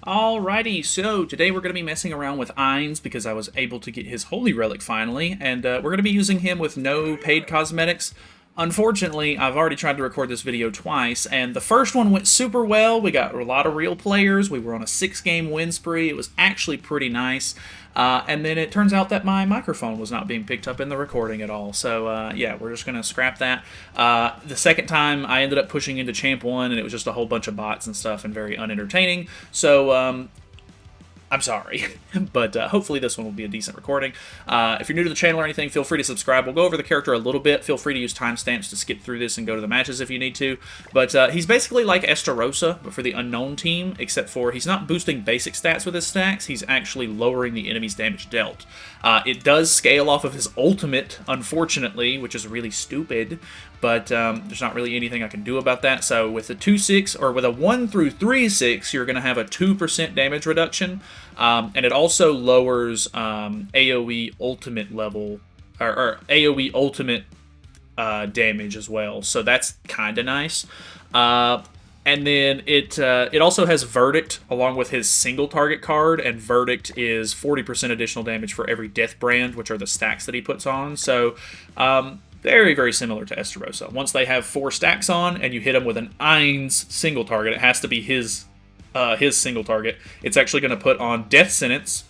Alrighty, so today we're going to be messing around with Ainz because I was able to get his Holy Relic finally, and we're going to be using him with no paid cosmetics. Unfortunately, I've already tried to record this video twice, and the first one went super well. We got a lot of real players. We were on a 6-game win spree. It was actually pretty nice. And then it turns out that my microphone was not being picked up in the recording at all. So, yeah, we're just going to scrap that. The second time, I ended up pushing into Champ 1, and it was just a whole bunch of bots and stuff and very unentertaining. So, I'm sorry, but hopefully this one will be a decent recording. If you're new to the channel or anything, feel free to subscribe. We'll go over the character a little bit. Feel free to use timestamps to skip through this and go to the matches if you need to. But he's basically like Estarossa, but for the unknown team, except for he's not boosting basic stats with his stacks. He's actually lowering the enemy's damage dealt. It does scale off of his ultimate, unfortunately, which is really stupid. But there's not really anything I can do about that. So with a 2-6 or with a 1 through 3-6, you're going to have a 2% damage reduction, and it also lowers AOE ultimate level or AOE ultimate damage as well. So that's kind of nice. And then it also has Verdict along with his single target card, and Verdict is 40% additional damage for every Death Brand, which are the stacks that he puts on. So very, very similar to Estarossa. Once they have 4 stacks on and you hit them with an Ainz single target, it has to be his single target. It's actually going to put on Death Sentence,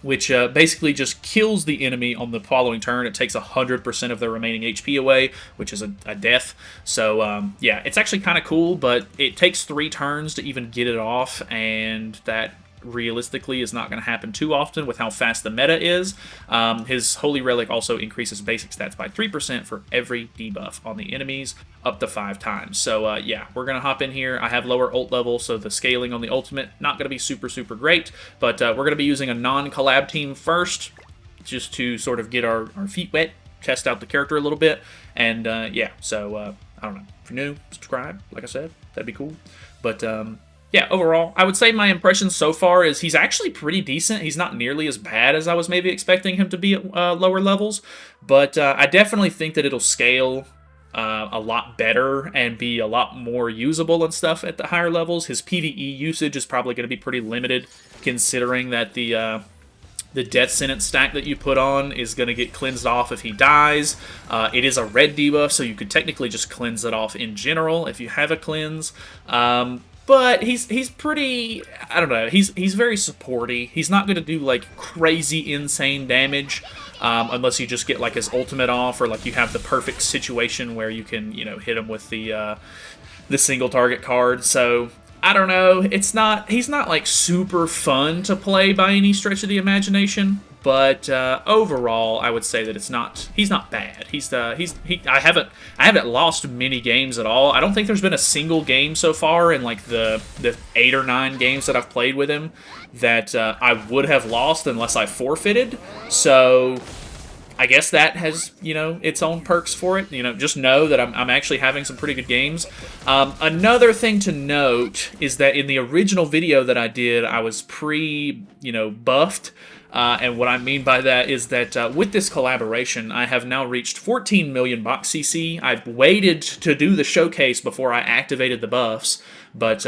which basically just kills the enemy on the following turn. It takes 100% of their remaining HP away, which is a death. So, yeah, it's actually kind of cool, but it takes 3 turns to even get it off, and that realistically is not going to happen too often with how fast the meta is. His Holy Relic also increases basic stats by 3% for every debuff on the enemies, up to 5 times. So yeah, we're going to hop in here. I have lower ult level, so the scaling on the ultimate not going to be super great, but we're going to be using a non-collab team first, just to sort of get our feet wet, test out the character a little bit, and yeah, so I don't know. If you're new, subscribe, like I said, that'd be cool. But yeah, overall, I would say my impression so far is he's actually pretty decent. He's not nearly as bad as I was maybe expecting him to be at lower levels, but I definitely think that it'll scale a lot better and be a lot more usable and stuff at the higher levels. His PvE usage is probably going to be pretty limited, considering that the Death Sentence stack that you put on is going to get cleansed off if he dies. It is a red debuff, so you could technically just cleanse it off in general if you have a cleanse. But he's pretty, I don't know, he's very supporty. He's not going to do, like, crazy insane damage unless you just get, like, his ultimate off, or, like, you have the perfect situation where you can, you know, hit him with the single target card. So I don't know. He's not, like, super fun to play by any stretch of the imagination. But overall, I would say that he's not bad. I haven't lost many games at all. I don't think there's been a single game so far in like the 8 or 9 games that I've played with him that I would have lost unless I forfeited. So I guess that has, you know, its own perks for it. You know, just know that I'm actually having some pretty good games. Another thing to note is that in the original video that I did, I was buffed. And what I mean by that is that with this collaboration, I have now reached 14 million box CC. I've waited to do the showcase before I activated the buffs, but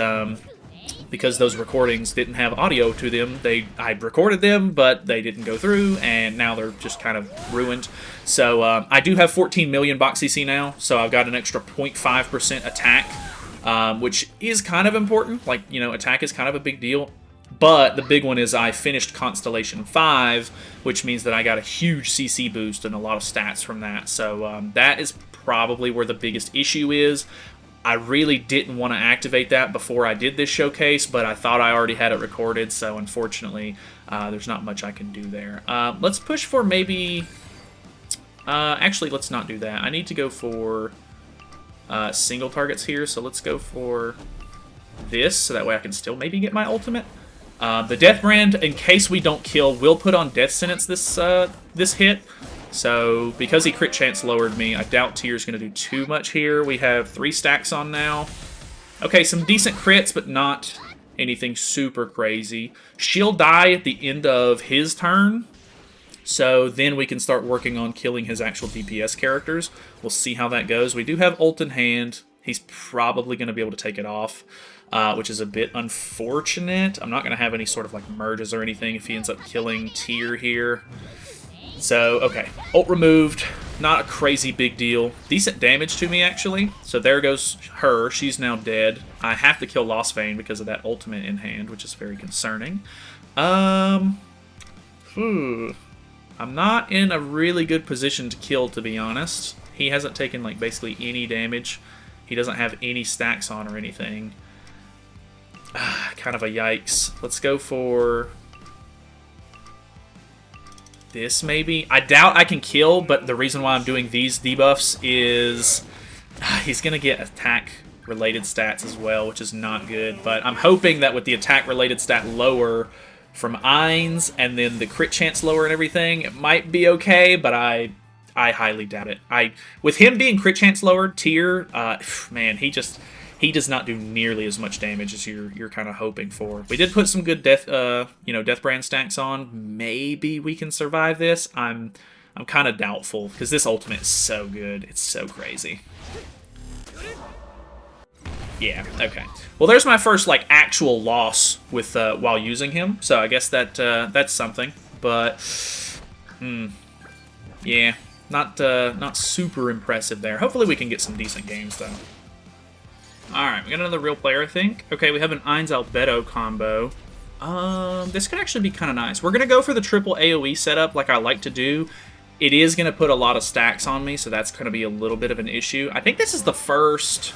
because those recordings didn't have audio to them, I recorded them, but they didn't go through, and now they're just kind of ruined. So I do have 14 million box CC now, so I've got an extra 0.5% attack, which is kind of important. Like, you know, attack is kind of a big deal. But the big one is I finished Constellation 5, which means that I got a huge CC boost and a lot of stats from that. So that is probably where the biggest issue is. I really didn't want to activate that before I did this showcase, but I thought I already had it recorded, so unfortunately there's not much I can do there. Let's push for maybe... actually, let's not do that. I need to go for single targets here, so let's go for this, so that way I can still maybe get my ultimate. The Death Brand, in case we don't kill, will put on Death Sentence this hit. So, because he crit chance lowered me, I doubt Tier's going to do too much here. We have 3 stacks on now. Okay, some decent crits, but not anything super crazy. She'll die at the end of his turn, so then we can start working on killing his actual DPS characters. We'll see how that goes. We do have ult in hand. He's probably going to be able to take it off. which is a bit unfortunate. I'm not going to have any sort of like merges or anything if he ends up killing Tyr here. So, okay. Ult removed. Not a crazy big deal. Decent damage to me, actually. So there goes her. She's now dead. I have to kill Lostbane because of that ultimate in hand, which is very concerning. I'm not in a really good position to kill, to be honest. He hasn't taken, like, basically any damage. He doesn't have any stacks on or anything. Kind of a yikes. Let's go for this, maybe. I doubt I can kill, but the reason why I'm doing these debuffs is he's going to get attack-related stats as well, which is not good. But I'm hoping that with the attack-related stat lower from Ainz and then the crit chance lower and everything, it might be okay, but I highly doubt it. With him being crit chance lower, Tyr, man, he does not do nearly as much damage as you're kind of hoping for. We did put some good death brand stacks on. Maybe we can survive this. I'm kind of doubtful because this ultimate is so good. It's so crazy. Yeah. Okay. Well, there's my first like actual loss with while using him. So I guess that's something. But yeah, not super impressive there. Hopefully we can get some decent games though. Alright, we got another real player, I think. Okay, we have an Ainz Albedo combo. This could actually be kind of nice. We're going to go for the triple AoE setup like I like to do. It is going to put a lot of stacks on me, so that's going to be a little bit of an issue. I think this is the first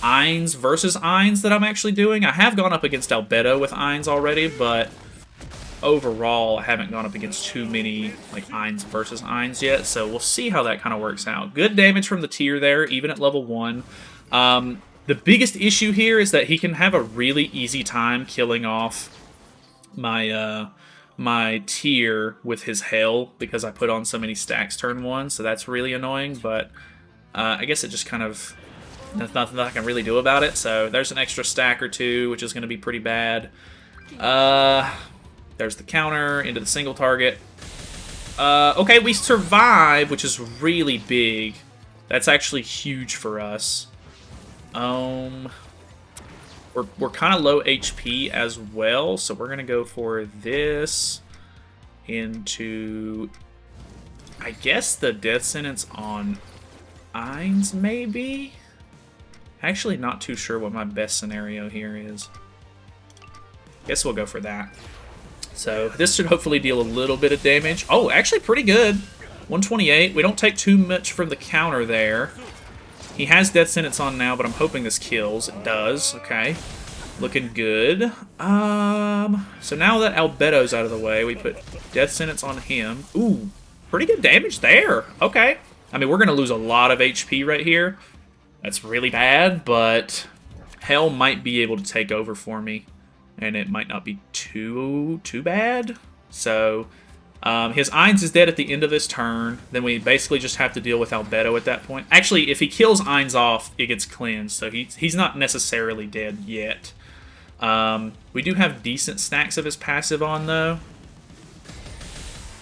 Ainz versus Ainz that I'm actually doing. I have gone up against Albedo with Ainz already, but overall I haven't gone up against too many like Ainz versus Ainz yet, so we'll see how that kind of works out. Good damage from the Tyr there, even at level 1. The biggest issue here is that he can have a really easy time killing off my my Tyr with his Hell because I put on so many stacks turn 1, so that's really annoying, but I guess it just kind of, there's nothing I can really do about it, so there's an extra stack or 2, which is going to be pretty bad. There's the counter into the single target. Okay, we survive, which is really big. That's actually huge for us. We're kind of low HP as well, so we're gonna go for this into, I guess, the death sentence on Ainz, maybe? Actually, not too sure what my best scenario here is. Guess we'll go for that. So this should hopefully deal a little bit of damage. Oh, actually pretty good. 128. We don't take too much from the counter there. He has Death Sentence on now, but I'm hoping this kills. It does. Okay. Looking good. So now that Albedo's out of the way, we put Death Sentence on him. Ooh, pretty good damage there. Okay. I mean, we're going to lose a lot of HP right here. That's really bad, but Hell might be able to take over for me, and it might not be too bad. So his Ainz is dead at the end of this turn. Then we basically just have to deal with Albedo at that point. Actually, if he kills Ainz off, it gets cleansed, so he's not necessarily dead yet. We do have decent stacks of his passive on, though.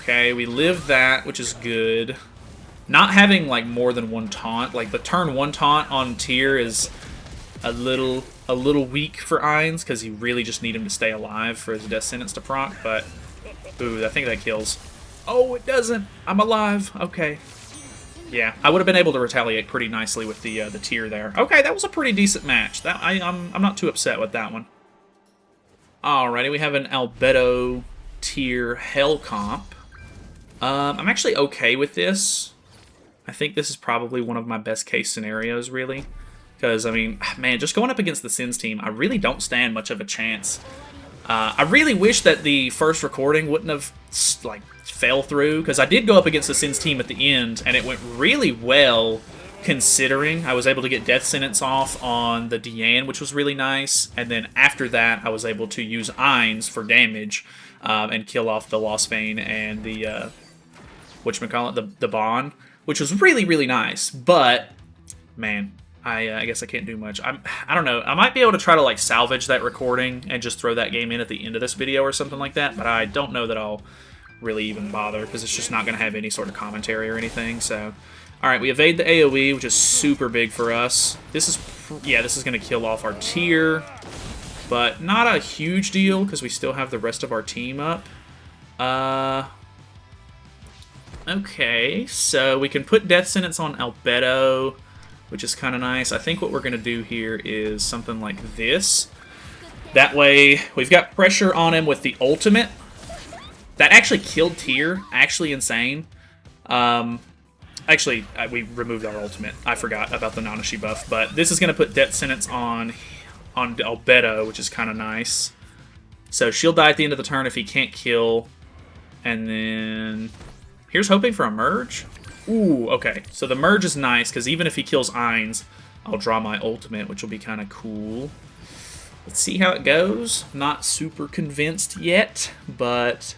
Okay, we live that, which is good. Not having, like, more than one taunt. Like, the turn 1 taunt on Tyr is a little weak for Ainz, because you really just need him to stay alive for his Death Sentence to proc, but ooh, I think that kills. Oh, it doesn't! I'm alive! Okay. Yeah, I would have been able to retaliate pretty nicely with the Tyr there. Okay, that was a pretty decent match. I'm not too upset with that one. Alrighty, we have an Albedo Tyr Hell comp. I'm actually okay with this. I think this is probably one of my best case scenarios, really. Because, I mean, man, just going up against the Sins team, I really don't stand much of a chance. I really wish that the first recording wouldn't have, like, fell through, because I did go up against the Sins team at the end, and it went really well, considering I was able to get Death Sentence off on the Diane, which was really nice, and then after that, I was able to use Ainz for damage, and kill off the Lostbane and the, whatchamacallit, the Bond, which was really, really nice, but, man, I guess I can't do much. I don't know. I might be able to try to like salvage that recording and just throw that game in at the end of this video or something like that, but I don't know that I'll really even bother because it's just not going to have any sort of commentary or anything. So, all right, we evade the AoE, which is super big for us. This is, yeah, this is going to kill off our Tyr. but not a huge deal because we still have the rest of our team up. Okay, so we can put Death Sentence on Albedo, which is kind of nice. I think what we're going to do here is something like this. That way, we've got pressure on him with the ultimate. That actually killed Tyr. Actually insane. Actually, we removed our ultimate. I forgot about the Nanashi buff. But this is going to put Death Sentence on Albedo, which is kind of nice. So she'll die at the end of the turn if he can't kill. And then... here's hoping for a merge. Ooh, okay. So the merge is nice, because even if he kills Ainz, I'll draw my ultimate, which will be kind of cool. Let's see how it goes. Not super convinced yet, but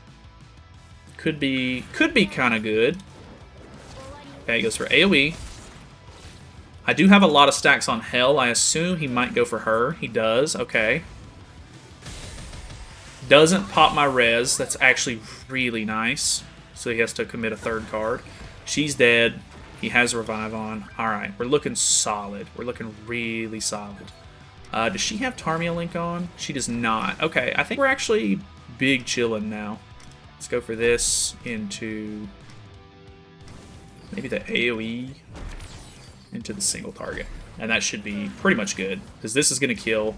could be kind of good. Okay, he goes for AoE. I do have a lot of stacks on Hell. I assume he might go for her. He does. Okay. Doesn't pop my res. That's actually really nice. So he has to commit a third card. She's dead. He has Revive on. Alright, we're looking solid. We're looking really solid. Does she have Tarmia Link on? She does not. Okay, I think we're actually big chillin' now. Let's go for this into maybe the AoE into the single target. And that should be pretty much good, because this is going to kill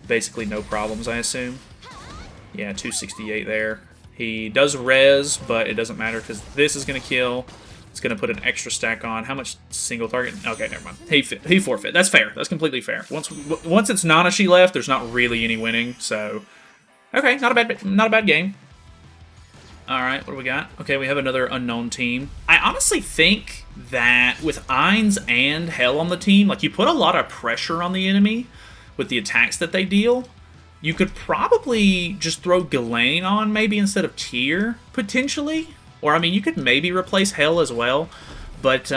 basically no problems, I assume. Yeah, 268 there. He does res, but it doesn't matter because this is going to kill. It's going to put an extra stack on. How much single target? Okay, never mind. He forfeit. That's fair. That's completely fair. Once it's Nanashi left, there's not really any winning. So, okay, not a bad game. All right, what do we got? Okay, we have another unknown team. I honestly think that with Ainz and Hell on the team, like, you put a lot of pressure on the enemy with the attacks that they deal. You could probably just throw Ghislaine on maybe instead of Tyr, potentially. Or, I mean, you could maybe replace Hell as well. But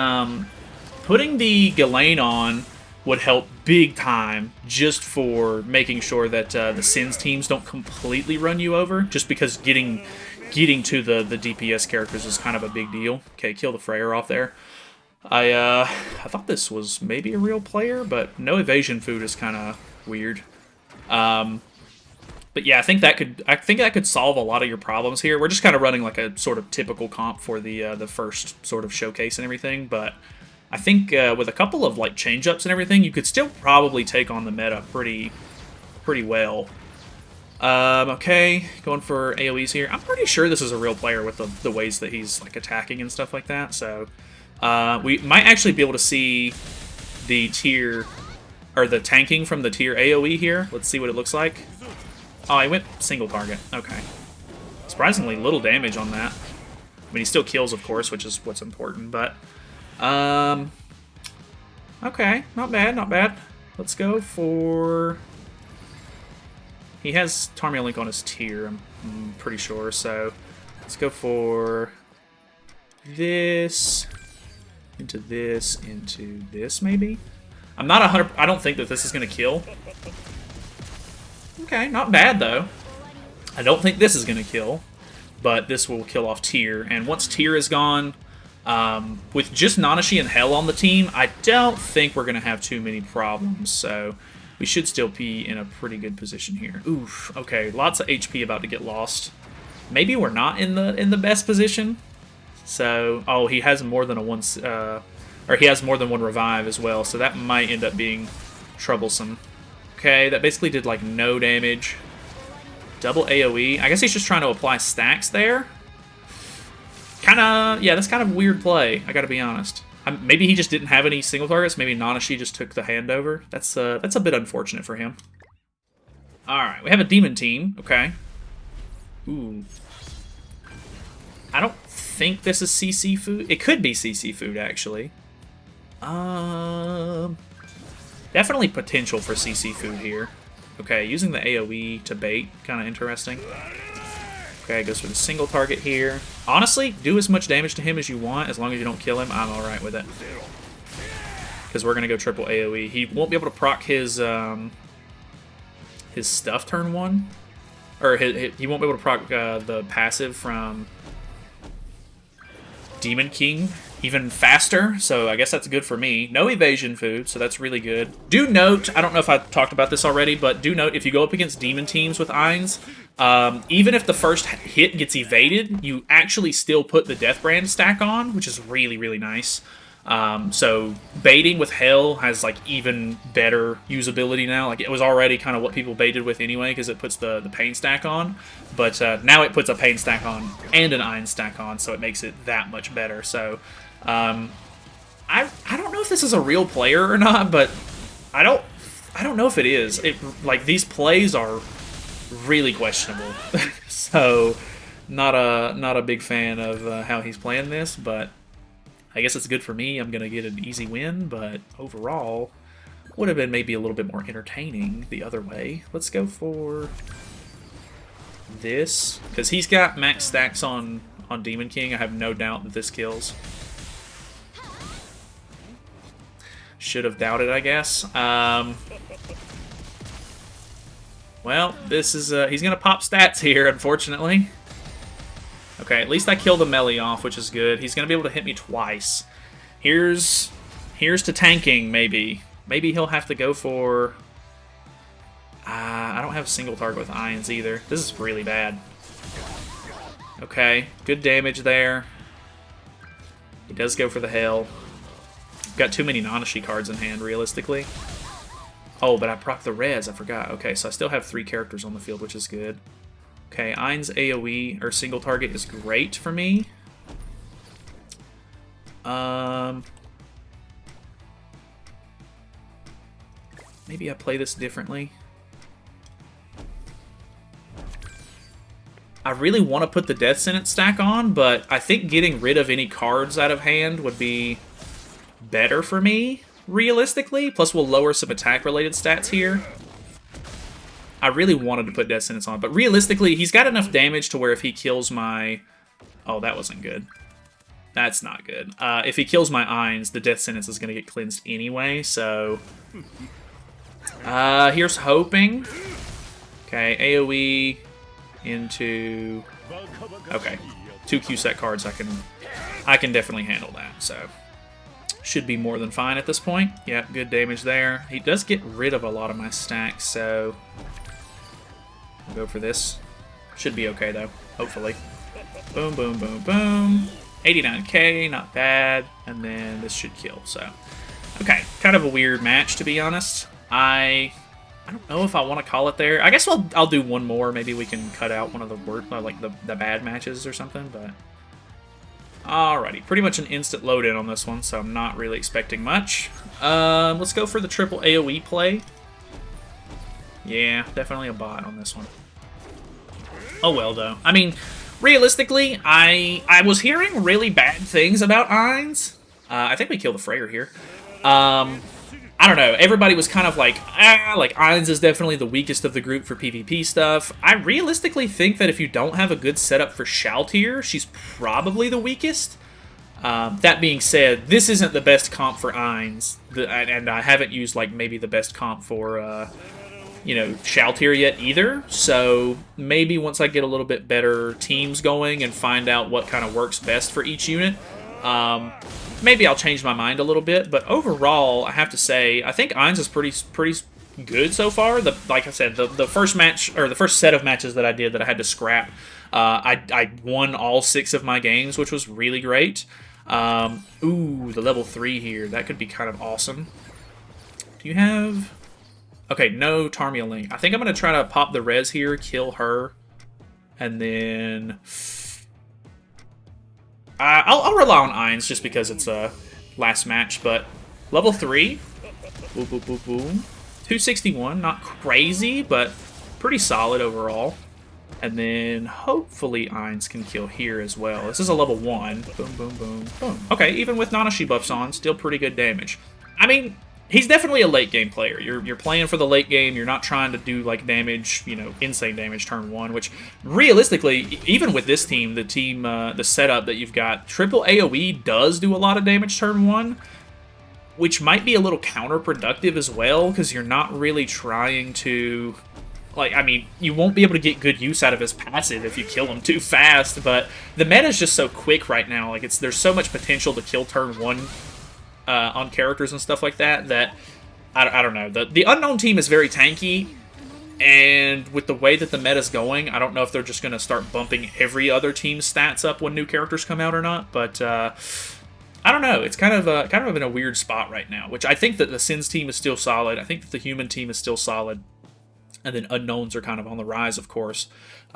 putting the Ghislaine on would help big time just for making sure that the Sins teams don't completely run you over. Just because getting to the DPS characters is kind of a big deal. Okay, kill the Freyr off there. I thought this was maybe a real player, but no evasion food is kind of weird. But yeah, I think that could solve a lot of your problems here. We're just kind of running like a sort of typical comp for the first sort of showcase and everything. But I think with a couple of like change-ups and everything, you could still probably take on the meta pretty well. Okay, going for AoEs here. I'm pretty sure this is a real player with the ways that he's like attacking and stuff like that. So we might actually be able to see the Tyr or the tanking from the Tyr AoE here. Let's see what it looks like. Oh, he went single target. Okay. Surprisingly little damage on that. I mean, he still kills, of course, which is what's important, but... okay, not bad, not bad. Let's go for... He has Tarmia Link on his Tyr, I'm pretty sure, so... Let's go for... this... into this, maybe? I'm not 100... I don't think that this is going to kill. Okay, not bad, though. I don't think this is going to kill, but this will kill off Tyr. And once Tyr is gone, with just Nanashi and Hell on the team, I don't think we're going to have too many problems. So we should still be in a pretty good position here. Oof, okay, lots of HP about to get lost. Maybe we're not in the best position. So, oh, he has more than he has more than one revive as well, so that might end up being troublesome. Okay, that basically did, like, no damage. Double AoE. I guess he's just trying to apply stacks there. Yeah, that's kind of a weird play, I gotta be honest. Maybe he just didn't have any single targets. Maybe Nanashi just took the hand over. That's a bit unfortunate for him. Alright, we have a demon team. Okay. Ooh. I don't think this is CC food. It could be CC food, actually. Definitely potential for CC food here. Okay, using the AoE to bait, kind of interesting. Okay, goes for the single target here. Honestly, do as much damage to him as you want, as long as you don't kill him. I'm alright with it. Because we're going to go triple AoE. He won't be able to proc his stuff turn 1. Or he won't be able to proc the passive from Demon King even faster, so I guess that's good for me. No evasion food, so that's really good. Do note, I don't know if I talked about this already, but do note, if you go up against demon teams with Ainz, even if the first hit gets evaded, you actually still put the Death Brand stack on, which is really, really nice. So baiting with Hell has like even better usability now. Like it was already kind of what people baited with anyway because it puts the pain stack on, but now it puts a pain stack on and an Ainz stack on, so it makes it that much better. So I don't know if this is a real player or not, but I don't know if it is. Like these plays are really questionable, so not a big fan of how he's playing this, but. I guess it's good for me. I'm going to get an easy win, but overall, would have been maybe a little bit more entertaining the other way. Let's go for this, because he's got max stacks on Demon King. I have no doubt that this kills. Should have doubted, I guess. Well, this is he's going to pop stats here, unfortunately. Okay, at least I killed the melee off, which is good. He's going to be able to hit me twice. Here's to tanking, maybe. Maybe he'll have to go for... I don't have a single target with Ainz either. This is really bad. Okay, good damage there. He does go for the Hell. Got too many Nanashi cards in hand, realistically. Oh, but I proc the res, I forgot. Okay, so I still have 3 characters on the field, which is good. Okay, Ainz AoE, or single target, is great for me. Maybe I play this differently. I really want to put the Death Sentence stack on, but I think getting rid of any cards out of hand would be better for me, realistically. Plus, we'll lower some attack-related stats here. I really wanted to put Death Sentence on, but realistically, he's got enough damage to where if he kills my... Oh, that wasn't good. That's not good. If he kills my Ainz, the Death Sentence is going to get cleansed anyway, so... here's hoping. Okay, AoE into... Okay, 2 Q-set cards, I can definitely handle that, so... Should be more than fine at this point. Yep, good damage there. He does get rid of a lot of my stacks, so... I'll go for this. Should be okay, though. Hopefully. Boom, boom, boom, boom. 89k, not bad. And then this should kill, so... Okay, kind of a weird match, to be honest. I don't know if I want to call it there. I guess I'll do one more. Maybe we can cut out one of the like the bad matches or something, but... Alrighty, pretty much an instant load-in on this one, so I'm not really expecting much. Let's go for the triple AoE play. Yeah, definitely a bot on this one. Oh well, though. I mean, realistically, I was hearing really bad things about Ainz. I think we kill the Freyr here. I don't know. Everybody was kind of like Ainz is definitely the weakest of the group for PvP stuff. I realistically think that if you don't have a good setup for Shaltir, she's probably the weakest. That being said, this isn't the best comp for Ainz, and I haven't used like maybe the best comp for you know, Shaltir yet either. So maybe once I get a little bit better teams going and find out what kind of works best for each unit, maybe I'll change my mind a little bit. But overall, I have to say, I think Ainz is pretty good so far. Like I said, the first match, or the first set of matches that I did that I had to scrap, I won all 6 of my games, which was really great. Ooh, the level 3 here. That could be kind of awesome. Do you have... Okay, no Tarmia Link. I think I'm going to try to pop the res here, kill her, and then... I'll rely on Ainz just because it's a last match, but level 3. Boom, boom, boom, boom. 261, not crazy, but pretty solid overall. And then hopefully Ainz can kill here as well. This is a level 1. Boom, boom, boom, boom. Okay, even with Nanashi buffs on, still pretty good damage. I mean, he's definitely a late game player. You're playing for the late game. You're not trying to do like damage, you know, insane damage turn 1, which realistically, even with this team, the setup that you've got, triple AoE does do a lot of damage turn 1, which might be a little counterproductive as well, because you're not really trying to like, I mean, you won't be able to get good use out of his passive if you kill him too fast, but the meta is just so quick right now. Like, there's so much potential to kill turn 1 on characters and stuff like that, that I don't know. The unknown team is very tanky, and with the way that the meta's going, I don't know if they're just going to start bumping every other team's stats up when new characters come out or not, but I don't know. It's kind of in a weird spot right now, which I think that the Sins team is still solid. I think that the human team is still solid. And then unknowns are kind of on the rise, of course.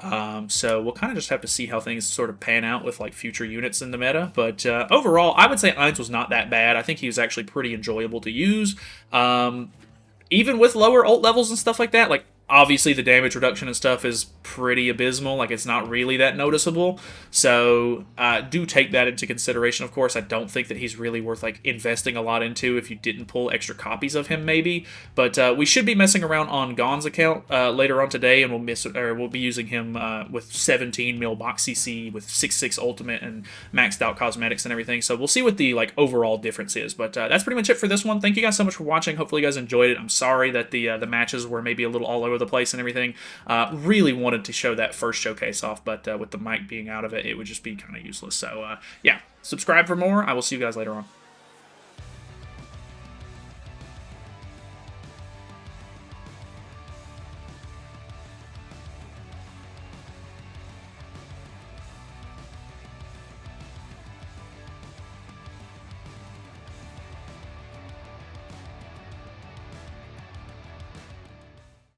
So we'll kind of just have to see how things sort of pan out with like future units in the meta. But overall, I would say Ainz was not that bad. I think he was actually pretty enjoyable to use. Even with lower ult levels and stuff like that, like obviously the damage reduction and stuff is pretty abysmal. Like, it's not really that noticeable. So do take that into consideration, of course. I don't think that he's really worth like investing a lot into if you didn't pull extra copies of him, maybe. But we should be messing around on Gon's account later on today, and we'll be using him with 17 mil box CC with 6/6 ultimate and maxed out cosmetics and everything. So we'll see what the like overall difference is. But that's pretty much it for this one. Thank you guys so much for watching. Hopefully you guys enjoyed it. I'm sorry that the matches were maybe a little all over the place and everything. Really wanted to show that first showcase off, but with the mic being out of it, it would just be kind of useless. So yeah, subscribe for more. I will see you guys later on.